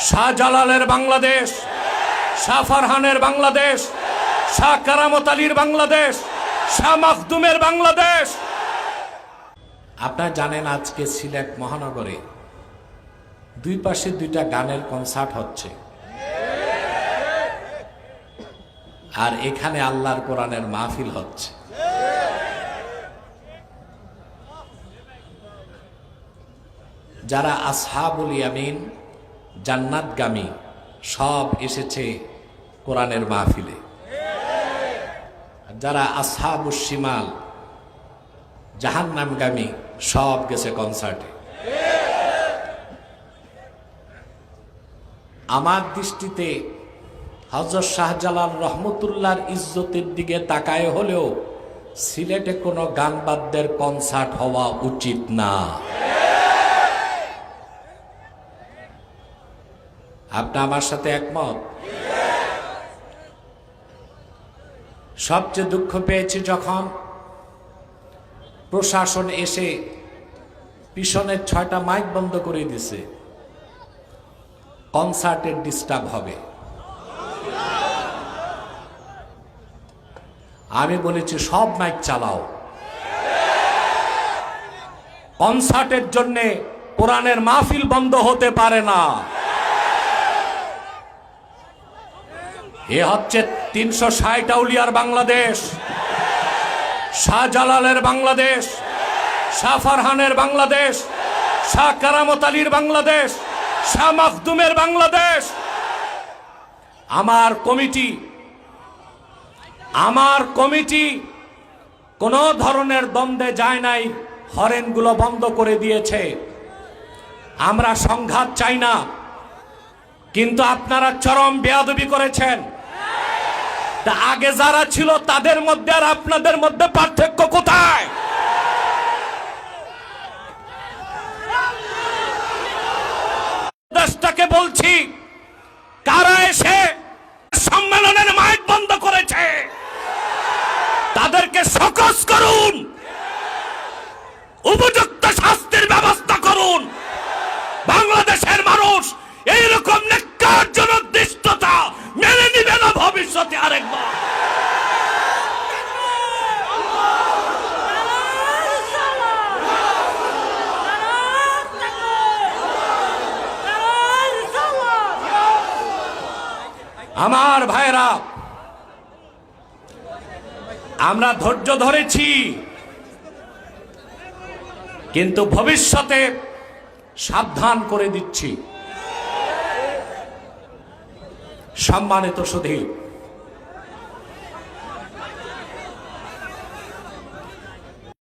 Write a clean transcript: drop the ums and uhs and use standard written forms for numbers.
শাহজালালের বাংলাদেশ, শাহ ফারহানের বাংলাদেশ, শাহ কারামত আলীর বাংলাদেশ, শাহ মাখদুমের বাংলাদেশ। আপনারা জানেন আজকে সিলেট মহানগরে দুই পাশে দুইটা গানের কনসার্ট হচ্ছে, আর এখানে আল্লাহর কোরআনের মাহফিল হচ্ছে। যারা আসহাবুল ইয়ামিন জান্নাতগামী সব এসেছে কোরআনের মাহফিলে, যারা আসহাবুশ শিমাল জাহান্নামগামী সব গেছে কনসার্টে। আমার দৃষ্টিতে হযরত শাহজালাল রহমতুল্লাহর ইজ্জতের দিকে তাকায় হলেও সিলেটে কোনো গান বাদ্যের কনসার্ট হওয়া উচিত না। আপনি আমার সাথে একমত? সবচেয়ে দুঃখ পেয়েছি যখন প্রশাসন এসে পিছনের 6টা মাইক বন্ধ করে দিছে, কনসার্টের ডিস্টার্ব হবে। আমি বলেছি সব মাইক চালাও, কনসার্টের জন্য কোরআনের মাহফিল বন্ধ হতে পারে না। এ হচ্ছে 360 আউলিয়ার বাংলাদেশ, শাহজালালের বাংলাদেশ, শাহ ফারহানের বাংলাদেশ, শাহ কারামত আলীর বাংলাদেশ, শাহ মাখদুমের বাংলাদেশ। আমার কমিটি কোন ধরনের দ্বন্দ্বে যায় নাই, হরেনগুলো বন্ধ করে দিয়েছে। আমরা সংঘাত চাই না, কিন্তু আপনারা চরম বেয়াদবি করেছেন। আগে যারা ছিল তাদের মধ্যে আর আপনাদের মধ্যে পার্থক্য কোথায়? দেশটাকে বলছি, কারা এসে সম্মেলনের মাইক বন্ধ করেছে তাদেরকে সকস করুন, উপযুক্ত শাস্তির ব্যবস্থা করুন। বাংলাদেশের মানুষ এইরকম ন্যাক্কারজনক দৃষ্টতা মেনে নিবে না ভবিষ্যতে আরেকবার। আমার ভাইরা, আমরা ধৈর্য ধরেছি, কিন্তু ভবিষ্যতে সাবধান করে দিচ্ছি। সম্মানিত সুধী,